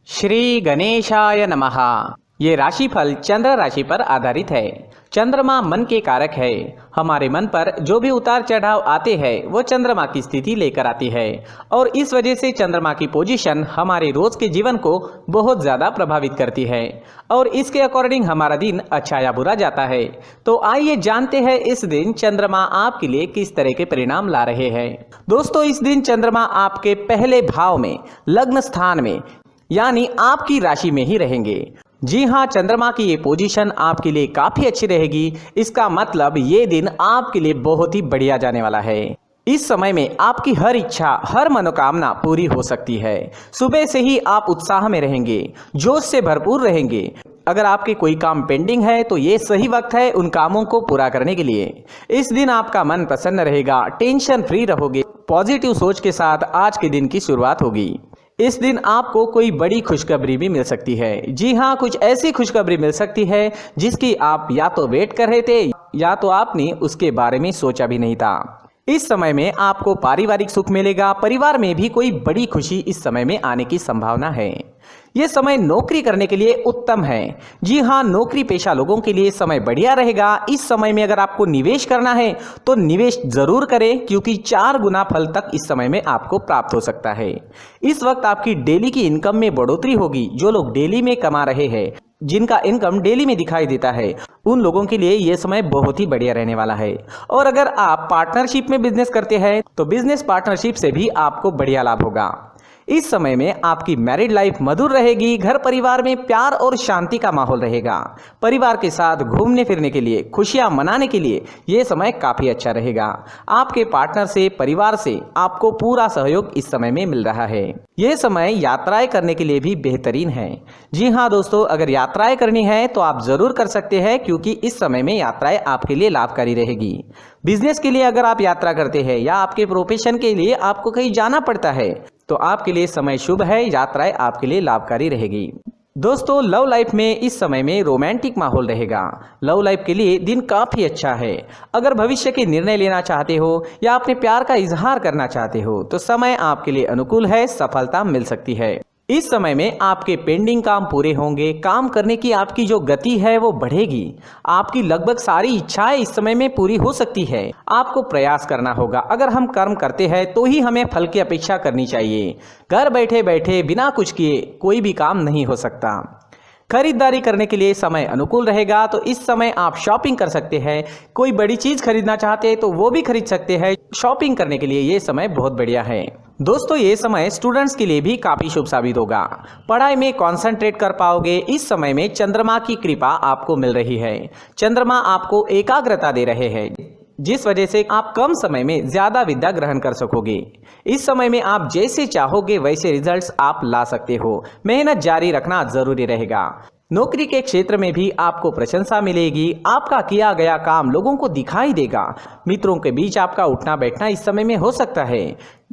श्री गणेशाय नमः। ये राशिफल चंद्र राशि पर आधारित है। चंद्रमा मन के कारक है। हमारे मन पर जो भी उतार चढ़ाव आते हैं वो चंद्रमा की स्थिति लेकर आती है और इस वजह से चंद्रमा की पोजीशन हमारे रोज के जीवन को बहुत ज़्यादा प्रभावित करती है और इसके अकॉर्डिंग हमारा दिन अच्छा या बुरा जाता है। तो आइए जानते हैं इस दिन चंद्रमा आपके लिए किस तरह के परिणाम ला रहे हैं। दोस्तों, इस दिन चंद्रमा आपके पहले भाव में लग्न स्थान में यानी आपकी राशि में ही रहेंगे। जी हाँ, चंद्रमा की ये पोजीशन आपके लिए काफी अच्छी रहेगी। इसका मतलब ये दिन आपके लिए बहुत ही बढ़िया जाने वाला है। इस समय में आपकी हर इच्छा, हर मनोकामना पूरी हो सकती है। सुबह से ही आप उत्साह में रहेंगे, जोश से भरपूर रहेंगे। अगर आपके कोई काम पेंडिंग है तो ये सही वक्त है उन कामों को पूरा करने के लिए। इस दिन आपका मन प्रसन्न रहेगा, टेंशन फ्री रहोगे। पॉजिटिव सोच के साथ आज के दिन की शुरुआत होगी। इस दिन आपको कोई बड़ी खुशखबरी भी मिल सकती है। जी हाँ, कुछ ऐसी खुशखबरी मिल सकती है जिसकी आप या तो वेट कर रहे थे या तो आपने उसके बारे में सोचा भी नहीं था। इस समय में आपको पारिवारिक सुख मिलेगा। परिवार में भी कोई बड़ी खुशी इस समय में आने की संभावना है। यह समय नौकरी करने के लिए उत्तम है। जी हाँ, नौकरी पेशा लोगों के लिए समय बढ़िया रहेगा। इस समय में अगर आपको निवेश करना है तो निवेश जरूर करें, क्योंकि 4 गुना फल तक इस समय में आपको प्राप्त हो सकता है। इस वक्त आपकी डेली की इनकम में बढ़ोतरी होगी। जो लोग डेली में कमा रहे हैं, जिनका इनकम डेली में दिखाई देता है, उन लोगों के लिए यह समय बहुत ही बढ़िया रहने वाला है। और अगर आप पार्टनरशिप में बिजनेस करते हैं तो बिजनेस पार्टनरशिप से भी आपको बढ़िया लाभ होगा। इस समय में आपकी मैरिड लाइफ मधुर रहेगी। घर परिवार में प्यार और शांति का माहौल रहेगा। परिवार के साथ घूमने फिरने के लिए, खुशियां मनाने के लिए यह समय काफी अच्छा रहेगा। आपके पार्टनर से, परिवार से आपको पूरा सहयोग इस समय में मिल रहा है। यह समय यात्राएं करने के लिए भी बेहतरीन है। जी हाँ दोस्तों, अगर यात्राएं करनी है तो आप जरूर कर सकते हैं, क्योंकि इस समय में यात्राएं आपके लिए लाभकारी रहेगी। बिजनेस के लिए अगर आप यात्रा करते हैं या आपके प्रोफेशन के लिए आपको कहीं जाना पड़ता है तो आपके लिए समय शुभ है। यात्राएं आपके लिए लाभकारी रहेगी। दोस्तों, लव लाइफ में इस समय में रोमांटिक माहौल रहेगा। लव लाइफ के लिए दिन काफी अच्छा है। अगर भविष्य के निर्णय लेना चाहते हो या अपने प्यार का इजहार करना चाहते हो तो समय आपके लिए अनुकूल है। सफलता मिल सकती है। इस समय में आपके पेंडिंग काम पूरे होंगे। काम करने की आपकी जो गति है वो बढ़ेगी। आपकी लगभग सारी इच्छाएं इस समय में पूरी हो सकती है। आपको प्रयास करना होगा। अगर हम कर्म करते हैं तो ही हमें फल की अपेक्षा करनी चाहिए। घर बैठे बैठे बिना कुछ किए कोई भी काम नहीं हो सकता। खरीदारी करने के लिए समय अनुकूल रहेगा, तो इस समय आप शॉपिंग कर सकते हैं। कोई बड़ी चीज खरीदना चाहते हैं तो वो भी खरीद सकते हैं। शॉपिंग करने के लिए ये समय बहुत बढ़िया है। दोस्तों, ये समय स्टूडेंट्स के लिए भी काफी शुभ साबित होगा। पढ़ाई में कंसंट्रेट कर पाओगे। इस समय में चंद्रमा की कृपा आपको मिल रही है। चंद्रमा आपको एकाग्रता दे रहे हैं, जिस वजह से आप कम समय में ज्यादा विद्या ग्रहण कर सकोगे। इस समय में आप जैसे चाहोगे वैसे रिजल्ट्स आप ला सकते हो। मेहनत जारी रखना जरूरी रहेगा। नौकरी के क्षेत्र में भी आपको प्रशंसा मिलेगी। आपका किया गया काम लोगों को दिखाई देगा। मित्रों के बीच आपका उठना बैठना इस समय में हो सकता है।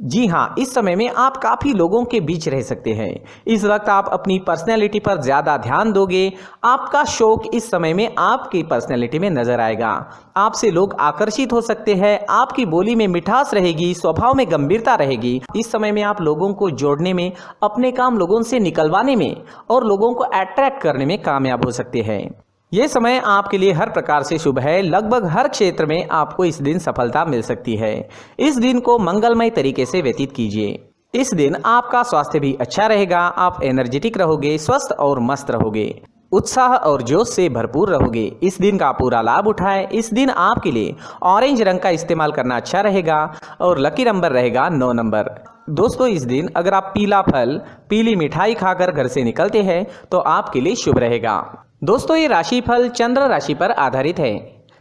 जी हाँ, इस समय में आप काफी लोगों के बीच रह सकते हैं। इस वक्त आप अपनी पर्सनैलिटी पर ज्यादा ध्यान दोगे। आपका शौक इस समय में आपकी पर्सनैलिटी में नजर आएगा। आपसे लोग आकर्षित हो सकते हैं। आपकी बोली में मिठास रहेगी, स्वभाव में गंभीरता रहेगी। इस समय में आप लोगों को जोड़ने में, अपने काम लोगों से निकलवाने में और लोगों को अट्रैक्ट करने में कामयाब हो सकते हैं। ये समय आपके लिए हर प्रकार से शुभ है। लगभग हर क्षेत्र में आपको इस दिन सफलता मिल सकती है। इस दिन को मंगलमय तरीके से व्यतीत कीजिए। इस दिन आपका स्वास्थ्य भी अच्छा रहेगा। आप एनर्जेटिक रहोगे, स्वस्थ और मस्त रहोगे, उत्साह और जोश से भरपूर रहोगे। इस दिन का पूरा लाभ उठाएं। इस दिन आपके लिए ऑरेंज रंग का इस्तेमाल करना अच्छा रहेगा और लकी नंबर रहेगा 9 नंबर। दोस्तों, इस दिन अगर आप पीला फल, पीली मिठाई खाकर घर से निकलते हैं तो आपके लिए शुभ रहेगा। दोस्तों, ये राशिफल चंद्र राशि पर आधारित है,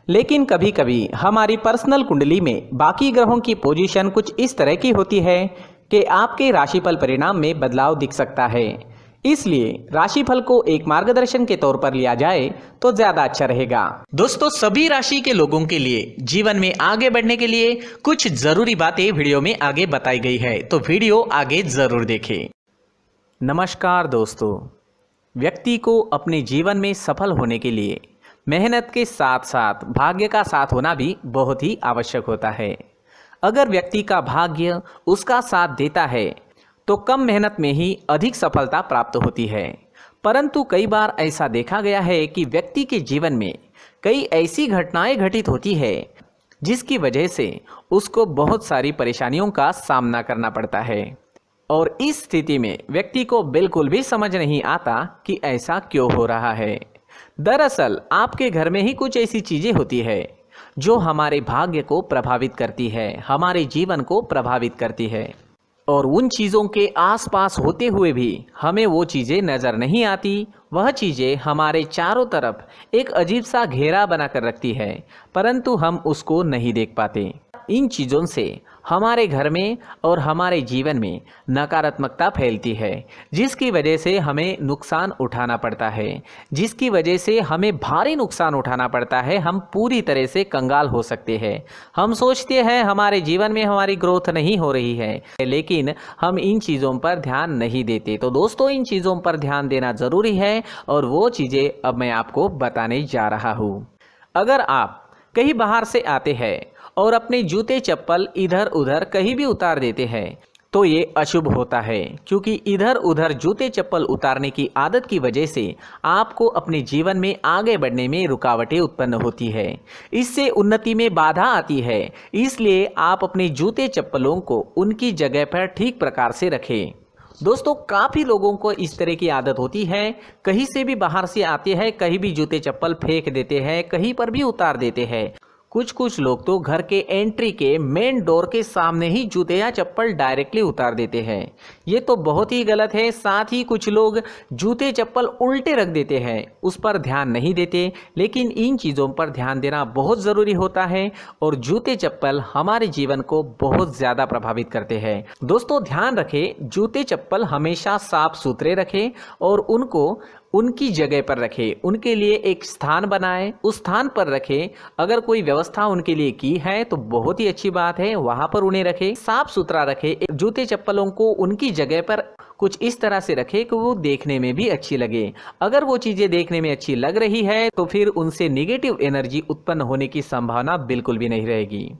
लेकिन कभी कभी हमारी पर्सनल कुंडली में बाकी ग्रहों की पोजीशन कुछ इस तरह की होती है कि आपके राशिफल परिणाम में बदलाव दिख सकता है। इसलिए राशिफल को एक मार्गदर्शन के तौर पर लिया जाए तो ज्यादा अच्छा रहेगा। दोस्तों, सभी राशि के लोगों के लिए जीवन में आगे बढ़ने के लिए कुछ जरूरी बातें वीडियो में आगे बताई गई है, तो वीडियो आगे जरूर देखें। नमस्कार दोस्तों, व्यक्ति को अपने जीवन में सफल होने के लिए मेहनत के साथ साथ भाग्य का साथ होना भी बहुत ही आवश्यक होता है। अगर व्यक्ति का भाग्य उसका साथ देता है तो कम मेहनत में ही अधिक सफलता प्राप्त होती है। परंतु कई बार ऐसा देखा गया है कि व्यक्ति के जीवन में कई ऐसी घटनाएं घटित होती है जिसकी वजह से उसको बहुत सारी परेशानियों का सामना करना पड़ता है, और इस स्थिति में व्यक्ति को बिल्कुल भी समझ नहीं आता कि ऐसा क्यों हो रहा है। दरअसल आपके घर में ही कुछ ऐसी चीजें होती है जो हमारे भाग्य को प्रभावित करती है, हमारे जीवन को प्रभावित करती है, और उन चीज़ों के आसपास होते हुए भी हमें वो चीज़ें नज़र नहीं आती। वह चीज़ें हमारे चारों तरफ एक अजीब सा घेरा बनाकर रखती है, परंतु हम उसको नहीं देख पाते। इन चीज़ों से हमारे घर में और हमारे जीवन में नकारात्मकता फैलती है, जिसकी वजह से हमें नुकसान उठाना पड़ता है, जिसकी वजह से हमें भारी नुकसान उठाना पड़ता है। हम पूरी तरह से कंगाल हो सकते हैं। हम सोचते हैं हमारे जीवन में हमारी ग्रोथ नहीं हो रही है, लेकिन हम इन चीज़ों पर ध्यान नहीं देते। तो दोस्तों, इन चीज़ों पर ध्यान देना ज़रूरी है, और वो चीज़ें अब मैं आपको बताने जा रहा हूँ। अगर आप कहीं बाहर से आते हैं और अपने जूते चप्पल इधर उधर कहीं भी उतार देते हैं तो ये अशुभ होता है, क्योंकि इधर उधर जूते चप्पल उतारने की आदत की वजह से आपको अपने जीवन में आगे बढ़ने में रुकावटें उत्पन्न होती है। इससे उन्नति में बाधा आती है। इसलिए आप अपने जूते चप्पलों को उनकी जगह पर ठीक प्रकार से रखें। दोस्तों, काफ़ी लोगों को इस तरह की आदत होती है, कहीं से भी बाहर से आते हैं, कहीं भी जूते चप्पल फेंक देते हैं, कहीं पर भी उतार देते हैं। कुछ लोग तो घर के एंट्री के मेन डोर के सामने ही जूते या चप्पल डायरेक्टली उतार देते हैं। ये तो बहुत ही गलत है। साथ ही कुछ लोग जूते चप्पल उल्टे रख देते हैं, उस पर ध्यान नहीं देते। लेकिन इन चीज़ों पर ध्यान देना बहुत ज़रूरी होता है, और जूते चप्पल हमारे जीवन को बहुत ज़्यादा प्रभावित करते हैं। दोस्तों, ध्यान रखें, जूते चप्पल हमेशा साफ सुथरे रखें और उनको उनकी जगह पर रखें। उनके लिए एक स्थान बनाएं, उस स्थान पर रखें। अगर कोई व्यवस्था उनके लिए की है तो बहुत ही अच्छी बात है, वहां पर उन्हें रखें, साफ सुथरा रखें। जूते चप्पलों को उनकी जगह पर कुछ इस तरह से रखें कि वो देखने में भी अच्छी लगे। अगर वो चीज़ें देखने में अच्छी लग रही है तो फिर उनसे निगेटिव एनर्जी उत्पन्न होने की संभावना बिल्कुल भी नहीं रहेगी।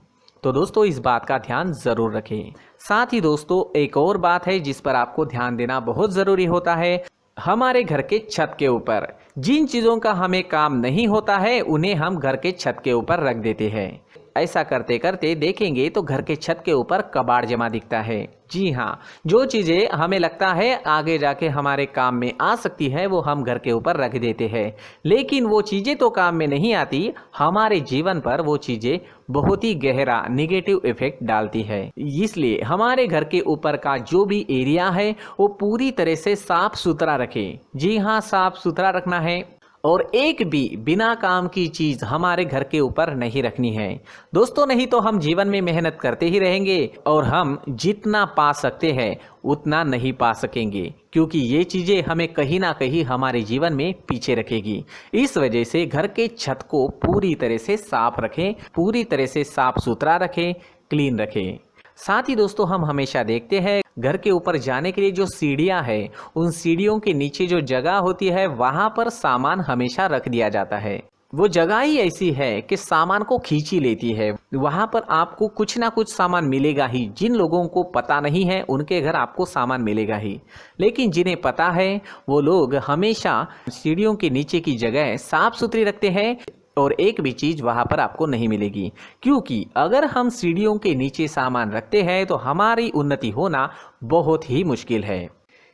तो दोस्तों, इस बात का ध्यान ज़रूर रखें। साथ ही दोस्तों, एक और बात है जिस पर आपको ध्यान देना बहुत ज़रूरी होता है। हमारे घर के छत के ऊपर जिन चीज़ों का हमें काम नहीं होता है उन्हें हम घर के छत के ऊपर रख देते हैं। ऐसा करते करते देखेंगे तो घर के छत के ऊपर कबाड़ जमा दिखता है। जी हाँ, जो चीज़ें हमें लगता है आगे जाके हमारे काम में आ सकती है वो हम घर के ऊपर रख देते हैं, लेकिन वो चीज़ें तो काम में नहीं आती। हमारे जीवन पर वो चीज़ें बहुत ही गहरा निगेटिव इफेक्ट डालती है। इसलिए हमारे घर के ऊपर का जो भी एरिया है वो पूरी तरह से साफ सुथरा रखें। जी हाँ, साफ सुथरा रखना है, और एक भी बिना काम की चीज़ हमारे घर के ऊपर नहीं रखनी है। दोस्तों, नहीं तो हम जीवन में मेहनत करते ही रहेंगे और हम जितना पा सकते हैं उतना नहीं पा सकेंगे, क्योंकि ये चीज़ें हमें कहीं ना कहीं हमारे जीवन में पीछे रखेगी। इस वजह से घर के छत को पूरी तरह से साफ रखें, पूरी तरह से साफ सुथरा रखें, क्लीन रखें। साथ ही दोस्तों, हम हमेशा देखते हैं घर के ऊपर जाने के लिए जो सीढ़ियां हैं, उन सीढ़ियों के नीचे जो जगह होती है वहां पर सामान हमेशा रख दिया जाता है। वो जगह ही ऐसी है कि सामान को खींच ही लेती है। वहां पर आपको कुछ ना कुछ सामान मिलेगा ही। जिन लोगों को पता नहीं है उनके घर आपको सामान मिलेगा ही, लेकिन जिन्हें पता है वो लोग हमेशा सीढ़ियों के नीचे की जगह साफ सुथरी रखते हैं, और एक भी चीज़ वहाँ पर आपको नहीं मिलेगी। क्योंकि अगर हम सीढ़ियों के नीचे सामान रखते हैं तो हमारी उन्नति होना बहुत ही मुश्किल है।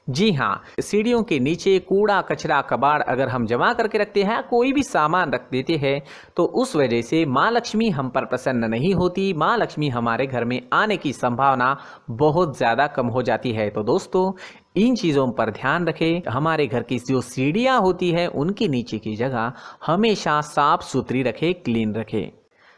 जी हाँ, सीढ़ियों के नीचे कूड़ा कचरा कबाड़ अगर हम जमा करके रखते हैं, कोई भी सामान रख देते हैं, तो उस वजह से माँ लक्ष्मी हम पर प्रसन्न नहीं होती। माँ लक्ष्मी हमारे घर में आने की संभावना बहुत ज़्यादा कम हो जाती है। तो दोस्तों, इन चीज़ों पर ध्यान रखें। हमारे घर की जो सीढ़ियाँ होती है उनके नीचे की जगह हमेशा साफ सुथरी रखें, क्लीन रखें।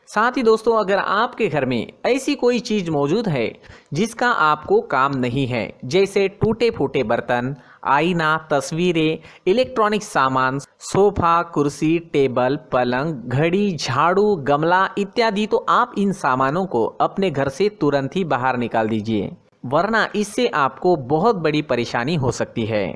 साथ ही दोस्तों, अगर आपके घर में ऐसी कोई चीज़ मौजूद है जिसका आपको काम नहीं है, जैसे टूटे फूटे बर्तन, आईना, तस्वीरें, इलेक्ट्रॉनिक सामान, सोफा, कुर्सी, टेबल, पलंग, घड़ी, झाड़ू, गमला इत्यादि, तो आप इन सामानों को अपने घर से तुरंत ही बाहर निकाल दीजिए, वरना इससे आपको बहुत बड़ी परेशानी हो सकती है।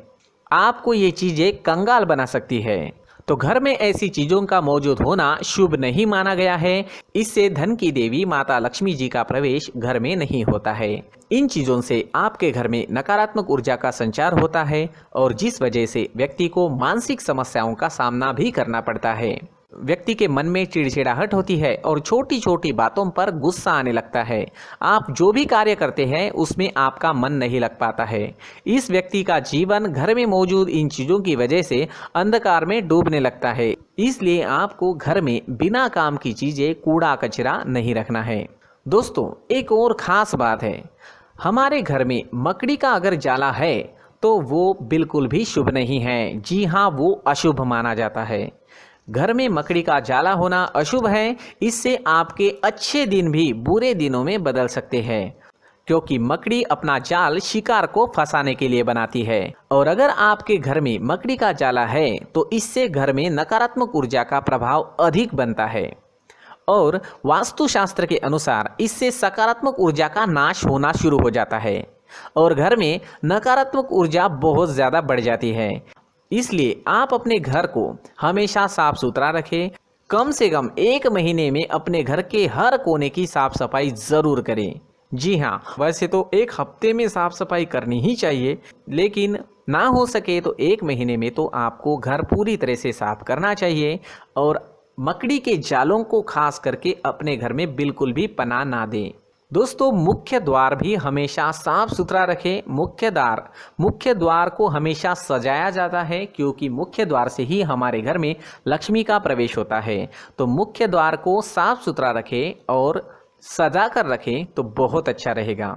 आपको ये चीज़ें कंगाल बना सकती है। तो घर में ऐसी चीजों का मौजूद होना शुभ नहीं माना गया है। इससे धन की देवी माता लक्ष्मी जी का प्रवेश घर में नहीं होता है। इन चीजों से आपके घर में नकारात्मक ऊर्जा का संचार होता है और जिस वजह से व्यक्ति को मानसिक समस्याओं का सामना भी करना पड़ता है। व्यक्ति के मन में चिड़चिड़ाहट होती है और छोटी छोटी बातों पर गुस्सा आने लगता है। आप जो भी कार्य करते हैं उसमें आपका मन नहीं लग पाता है। इस व्यक्ति का जीवन घर में मौजूद इन चीज़ों की वजह से अंधकार में डूबने लगता है। इसलिए आपको घर में बिना काम की चीज़ें, कूड़ा कचरा नहीं रखना है। दोस्तों, एक और ख़ास बात है, हमारे घर में मकड़ी का अगर जाला है तो वो बिल्कुल भी शुभ नहीं है। जी हाँ, वो अशुभ माना जाता है। घर में मकड़ी का जाला होना अशुभ है। इससे आपके अच्छे दिन भी बुरे दिनों में बदल सकते हैं, क्योंकि मकड़ी अपना जाल शिकार को फंसाने के लिए बनाती है। और अगर आपके घर में मकड़ी का जाला है तो इससे घर में नकारात्मक ऊर्जा का प्रभाव अधिक बनता है और वास्तुशास्त्र के अनुसार इससे सकारात्मक ऊर्जा का नाश होना शुरू हो जाता है और घर में नकारात्मक ऊर्जा बहुत ज़्यादा बढ़ जाती है। इसलिए आप अपने घर को हमेशा साफ सुथरा रखें। कम से कम 1 महीने में अपने घर के हर कोने की साफ सफाई ज़रूर करें। जी हाँ, वैसे तो 1 हफ्ते में साफ सफाई करनी ही चाहिए, लेकिन ना हो सके तो 1 महीने में तो आपको घर पूरी तरह से साफ करना चाहिए और मकड़ी के जालों को खास करके अपने घर में बिल्कुल भी पनाह ना दें। दोस्तों, मुख्य द्वार भी हमेशा साफ सुथरा रखें। मुख्य द्वार को हमेशा सजाया जाता है, क्योंकि मुख्य द्वार से ही हमारे घर में लक्ष्मी का प्रवेश होता है। तो मुख्य द्वार को साफ सुथरा रखें और सजा कर रखें तो बहुत अच्छा रहेगा।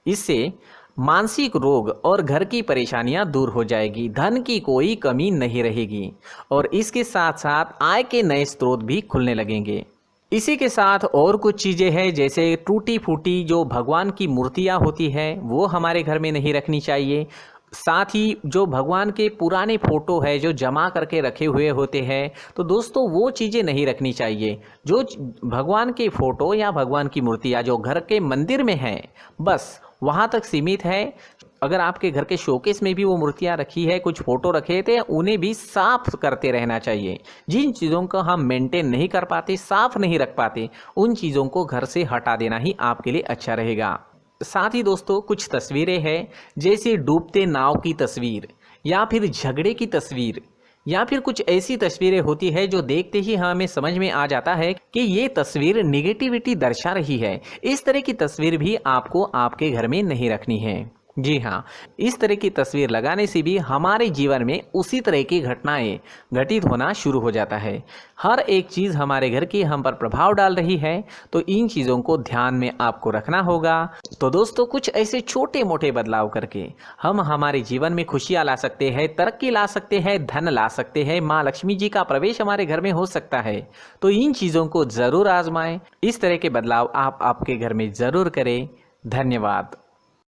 इससे मानसिक रोग और घर की परेशानियां दूर हो जाएगी, धन की कोई कमी नहीं रहेगी और इसके साथ साथ आय के नए स्रोत भी खुलने लगेंगे। इसी के साथ और कुछ चीज़ें हैं, जैसे टूटी फूटी जो भगवान की मूर्तियाँ होती हैं वो हमारे घर में नहीं रखनी चाहिए। साथ ही जो भगवान के पुराने फ़ोटो है जो जमा करके रखे हुए होते हैं, तो दोस्तों वो चीज़ें नहीं रखनी चाहिए। जो भगवान के फ़ोटो या भगवान की मूर्तियाँ जो घर के मंदिर में हैं, बस वहाँ तक सीमित है। अगर आपके घर के शोकेस में भी वो मूर्तियाँ रखी है, कुछ फ़ोटो रखे थे, उन्हें भी साफ करते रहना चाहिए। जिन चीज़ों को हम मेंटेन नहीं कर पाते, साफ नहीं रख पाते, उन चीज़ों को घर से हटा देना ही आपके लिए अच्छा रहेगा। साथ ही दोस्तों, कुछ तस्वीरें हैं, जैसे डूबते नाव की तस्वीर या फिर झगड़े की तस्वीर या फिर कुछ ऐसी तस्वीरें होती है जो देखते ही हमें समझ में आ जाता है कि ये तस्वीर निगेटिविटी दर्शा रही है। इस तरह की तस्वीर भी आपको आपके घर में नहीं रखनी है। जी हाँ, इस तरह की तस्वीर लगाने से भी हमारे जीवन में उसी तरह की घटनाएं घटित होना शुरू हो जाता है। हर एक चीज़ हमारे घर की हम पर प्रभाव डाल रही है, तो इन चीज़ों को ध्यान में आपको रखना होगा। तो दोस्तों, कुछ ऐसे छोटे मोटे बदलाव करके हम हमारे जीवन में खुशियाँ ला सकते हैं, तरक्की ला सकते हैं, धन ला सकते हैं, माँ लक्ष्मी जी का प्रवेश हमारे घर में हो सकता है। तो इन चीज़ों को ज़रूर आजमाएं। इस तरह के बदलाव आप आपके घर में ज़रूर करें। धन्यवाद।